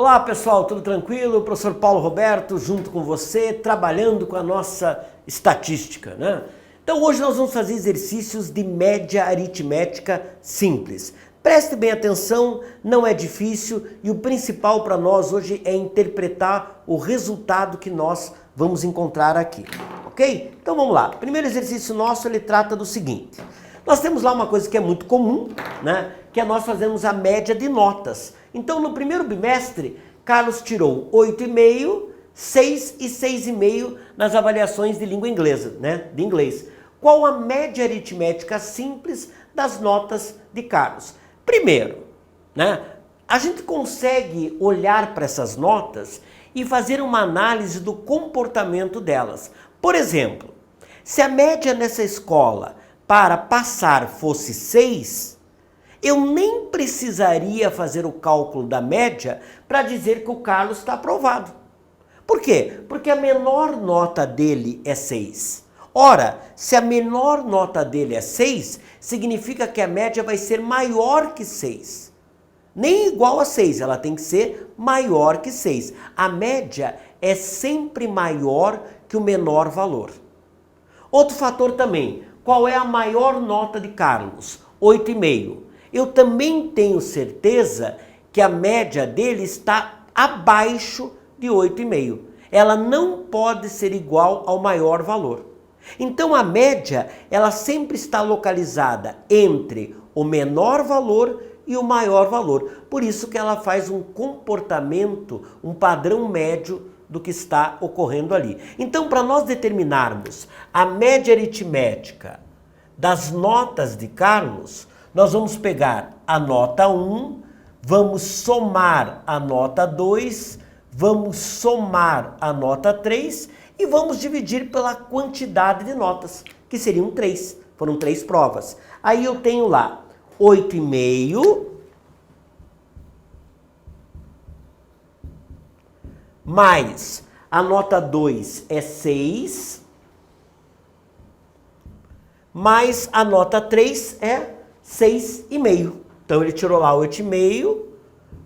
Olá pessoal, tudo tranquilo? O professor Paulo Roberto junto com você, trabalhando com a nossa estatística, né? Então hoje nós vamos fazer exercícios de média aritmética simples. Preste bem atenção, não é difícil e o principal para nós hoje é interpretar o resultado que nós vamos encontrar aqui, ok? Então vamos lá, o primeiro exercício nosso ele trata do seguinte. Nós temos lá uma coisa que é muito comum, né? Que é nós fazermos a média de notas. Então no primeiro bimestre, Carlos tirou 8,5, 6 e 6,5 nas avaliações de língua inglesa, né? De inglês. Qual a média aritmética simples das notas de Carlos? Primeiro, né? A gente consegue olhar para essas notas e fazer uma análise do comportamento delas. Por exemplo, se a média nessa escola para passar fosse 6, eu nem precisaria fazer o cálculo da média para dizer que o Carlos está aprovado. Por quê? Porque a menor nota dele é 6. Ora, se a menor nota dele é 6, significa que a média vai ser maior que 6. Nem igual a 6, ela tem que ser maior que 6. A média é sempre maior que o menor valor. Outro fator também, qual é a maior nota de Carlos? 8,5. Eu também tenho certeza que a média dele está abaixo de 8,5. Ela não pode ser igual ao maior valor. Então a média, ela sempre está localizada entre o menor valor e o maior valor. Por isso que ela faz um comportamento, um padrão médio do que está ocorrendo ali. Então, para nós determinarmos a média aritmética das notas de Carlos, nós vamos pegar a nota 1, vamos somar a nota 2, vamos somar a nota 3 e vamos dividir pela quantidade de notas, que seriam 3. Foram 3 provas. Aí eu tenho lá 8,5 mais a nota 2 é 6, mais a nota 3 é 6,5. Então ele tirou lá 8,5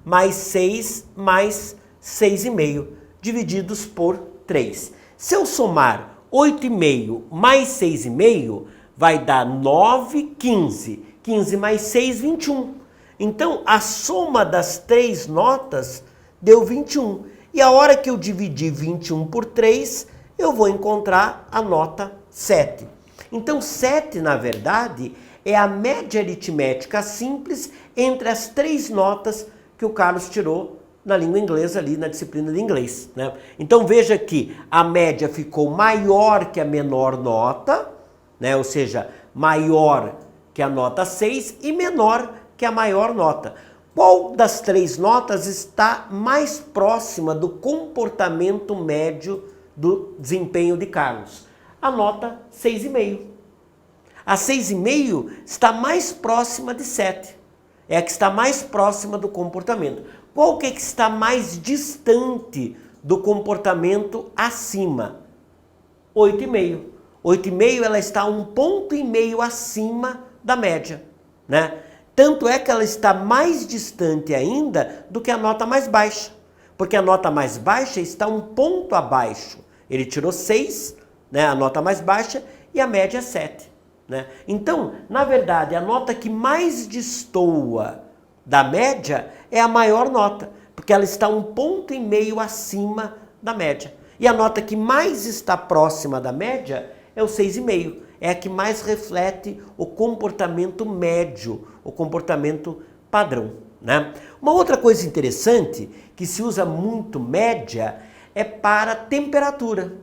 mais 6 mais 6,5 divididos por 3. Se eu somar 8,5 mais 6,5 vai dar 9, 15. 15 mais 6, 21. Então a soma das 3 notas deu 21. E a hora que eu dividir 21 por 3, eu vou encontrar a nota 7. Então 7, na verdade, é a média aritmética simples entre as 3 notas que o Carlos tirou na língua inglesa ali, na disciplina de inglês, né? Então veja que a média ficou maior que a menor nota, né? Ou seja, maior que a nota 6 e menor que a maior nota. Qual das 3 notas está mais próxima do comportamento médio do desempenho de Carlos? A nota 6,5. A 6,5 está mais próxima de 7. É a que está mais próxima do comportamento. Qual que é que está mais distante do comportamento acima? 8,5. 8,5 ela está 1,5 ponto acima da média, né? Tanto é que ela está mais distante ainda do que a nota mais baixa. Porque a nota mais baixa está 1 ponto abaixo. Ele tirou 6, né, a nota mais baixa, e a média é 7. Né? Então, na verdade, a nota que mais destoa da média é a maior nota, porque ela está 1,5 ponto acima da média. E a nota que mais está próxima da média é o 6,5. É a que mais reflete o comportamento médio, o comportamento padrão, né? Uma outra coisa interessante, que se usa muito média, é para temperatura,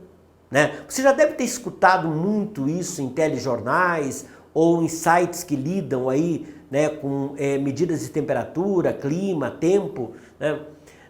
né? Você já deve ter escutado muito isso em telejornais ou em sites que lidam aí, né, com medidas de temperatura, clima, tempo, né?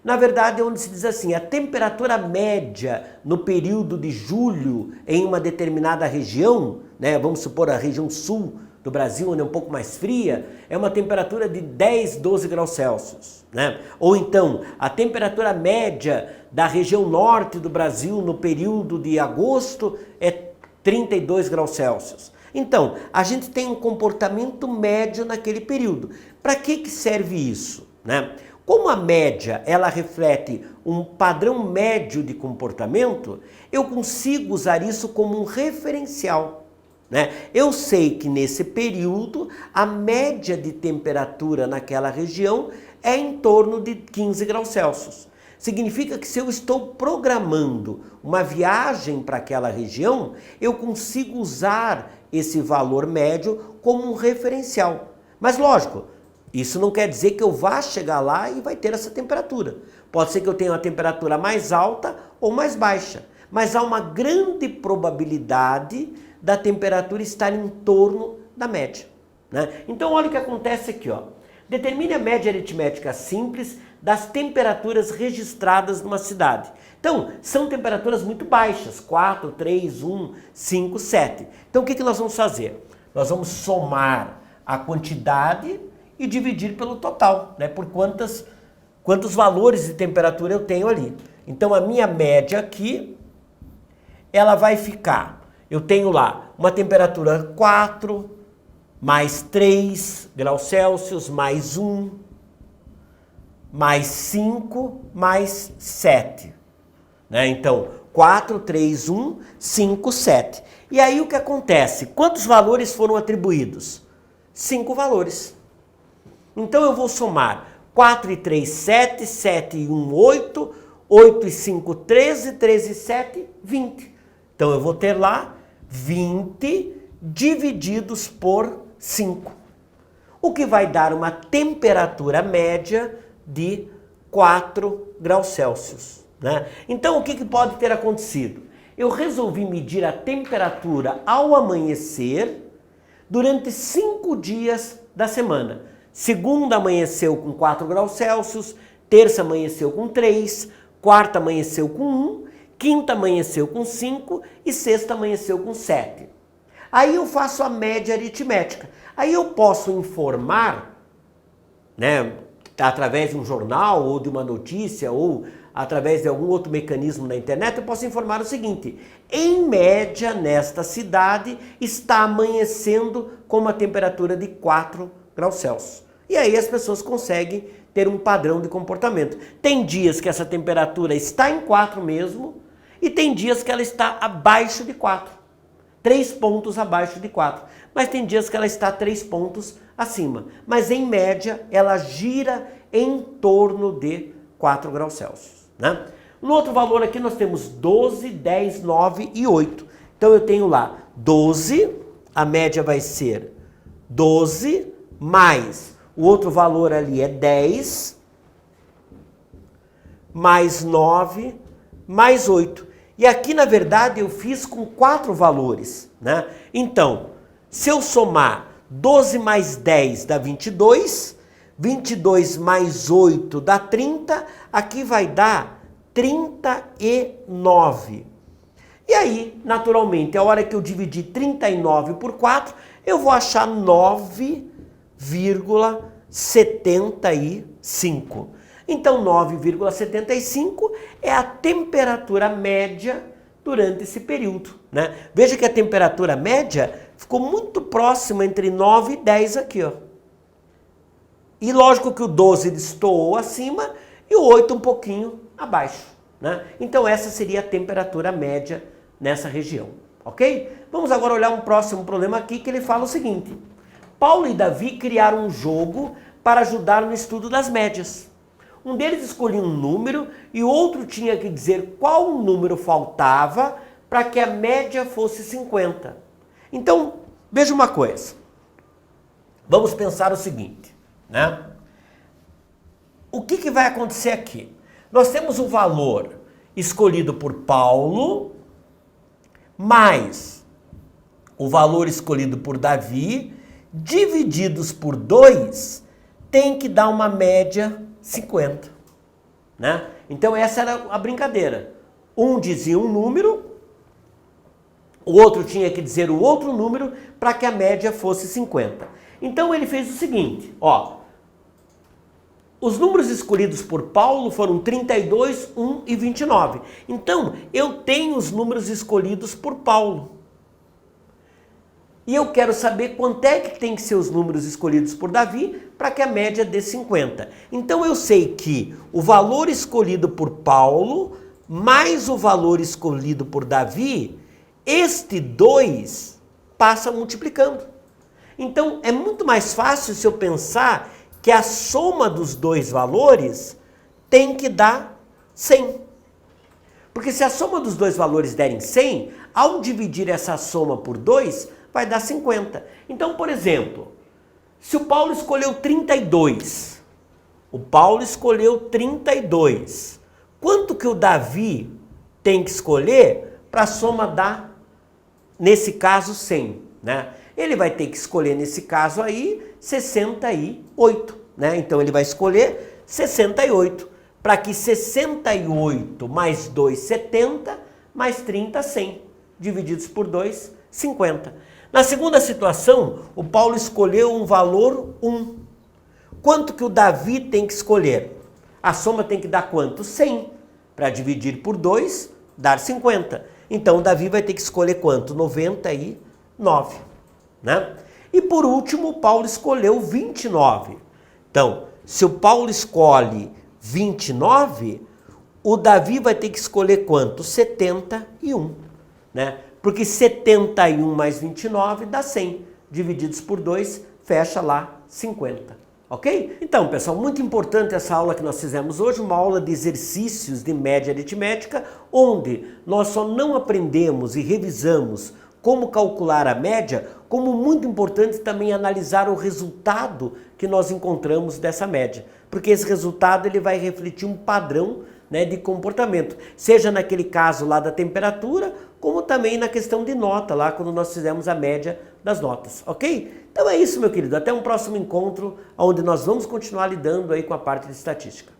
Na verdade, é onde se diz assim, a temperatura média no período de julho em uma determinada região, né, vamos supor a região sul do Brasil, onde é um pouco mais fria, é uma temperatura de 10, 12 graus Celsius. Né? Ou então, a temperatura média da região norte do Brasil no período de agosto é 32 graus Celsius. Então, a gente tem um comportamento médio naquele período. Para que serve isso? Né? Como a média, ela reflete um padrão médio de comportamento, eu consigo usar isso como um referencial, né? Eu sei que nesse período, a média de temperatura naquela região é em torno de 15 graus Celsius. Significa que se eu estou programando uma viagem para aquela região, eu consigo usar esse valor médio como um referencial. Mas lógico, isso não quer dizer que eu vá chegar lá e vai ter essa temperatura. Pode ser que eu tenha uma temperatura mais alta ou mais baixa, mas há uma grande probabilidade da temperatura estar em torno da média, né? Então olha o que acontece aqui, ó. Determine a média aritmética simples das temperaturas registradas numa cidade. Então, são temperaturas muito baixas, 4, 3, 1, 5, 7. Então o que nós vamos fazer? Nós vamos somar a quantidade e dividir pelo total, né? Por quantos valores de temperatura eu tenho ali. Então a minha média aqui, ela vai ficar, eu tenho lá uma temperatura 4, mais 3 graus Celsius, mais 1, mais 5, mais 7. Né? Então 4, 3, 1, 5, 7. E aí o que acontece? Quantos valores foram atribuídos? 5 valores. Então eu vou somar 4 e 3, 7, 7 e 1, 8, 8 e 5, 13, 13 e 7, 20. Então eu vou ter lá 20 divididos por 5, o que vai dar uma temperatura média de 4 graus Celsius. Né? Então o que pode ter acontecido? Eu resolvi medir a temperatura ao amanhecer durante 5 dias da semana. Segunda amanheceu com 4 graus Celsius, terça amanheceu com 3, quarta amanheceu com 1, quinta amanheceu com 5 e sexta amanheceu com 7. Aí eu faço a média aritmética. Aí eu posso informar, né, através de um jornal ou de uma notícia ou através de algum outro mecanismo na internet, eu posso informar o seguinte: em média nesta cidade está amanhecendo com uma temperatura de 4 graus Celsius. E aí as pessoas conseguem ter um padrão de comportamento. Tem dias que essa temperatura está em 4 mesmo e tem dias que ela está abaixo de 4. 3 pontos abaixo de 4. Mas tem dias que ela está 3 pontos acima. Mas em média ela gira em torno de 4 graus Celsius. Né? No outro valor aqui nós temos 12, 10, 9 e 8. Então eu tenho lá 12, a média vai ser 12, mais o outro valor ali é 10, mais 9, mais 8. E aqui, na verdade, eu fiz com 4 valores, né? Então, se eu somar 12 mais 10 dá 22, 22 mais 8 dá 30, aqui vai dar 39. E aí, naturalmente, a hora que eu dividir 39 por 4, eu vou achar 9,75. Então 9,75 é a temperatura média durante esse período, né? Veja que a temperatura média ficou muito próxima entre 9 e 10 aqui, ó. E lógico que o 12 destoou acima e o 8 um pouquinho abaixo, né? Então essa seria a temperatura média nessa região, ok? Vamos agora olhar um próximo problema aqui que ele fala o seguinte: Paulo e Davi criaram um jogo para ajudar no estudo das médias. Um deles escolhia um número e o outro tinha que dizer qual número faltava para que a média fosse 50. Então, veja uma coisa. Vamos pensar o seguinte, né? O que vai acontecer aqui? Nós temos o valor escolhido por Paulo mais o valor escolhido por Davi, divididos por 2, tem que dar uma média 50, né? Então essa era a brincadeira. Um dizia um número, o outro tinha que dizer o outro número para que a média fosse 50. Então ele fez o seguinte, ó. Os números escolhidos por Paulo foram 32, 1 e 29. Então eu tenho os números escolhidos por Paulo. E eu quero saber quanto é que tem que ser os números escolhidos por Davi para que a média dê 50. Então eu sei que o valor escolhido por Paulo mais o valor escolhido por Davi, este 2 passa multiplicando. Então é muito mais fácil se eu pensar que a soma dos dois valores tem que dar 100. Porque se a soma dos dois valores derem 100, ao dividir essa soma por 2, vai dar 50. Então, por exemplo, se o Paulo escolheu 32, quanto que o Davi tem que escolher para a soma dar, nesse caso, 100, né? Ele vai ter que escolher, nesse caso aí, 68, né? Então ele vai escolher 68, para que 68 mais 2, 70, mais 30, 100, divididos por 2, 50. Na segunda situação, o Paulo escolheu um valor 1. Quanto que o Davi tem que escolher? A soma tem que dar quanto? 100. Para dividir por 2, dar 50. Então o Davi vai ter que escolher quanto? 99. Né? E por último, o Paulo escolheu 29. Então, se o Paulo escolhe 29, o Davi vai ter que escolher quanto? 71. Né? Porque 71 mais 29 dá 100. Divididos por 2, fecha lá 50. Ok? Então, pessoal, muito importante essa aula que nós fizemos hoje, uma aula de exercícios de média aritmética, onde nós só não aprendemos e revisamos como calcular a média, como muito importante também analisar o resultado que nós encontramos dessa média. Porque esse resultado ele vai refletir um padrão, né, de comportamento, seja naquele caso lá da temperatura, como também na questão de nota, lá quando nós fizemos a média das notas, ok? Então é isso, meu querido, até um próximo encontro, onde nós vamos continuar lidando aí com a parte de estatística.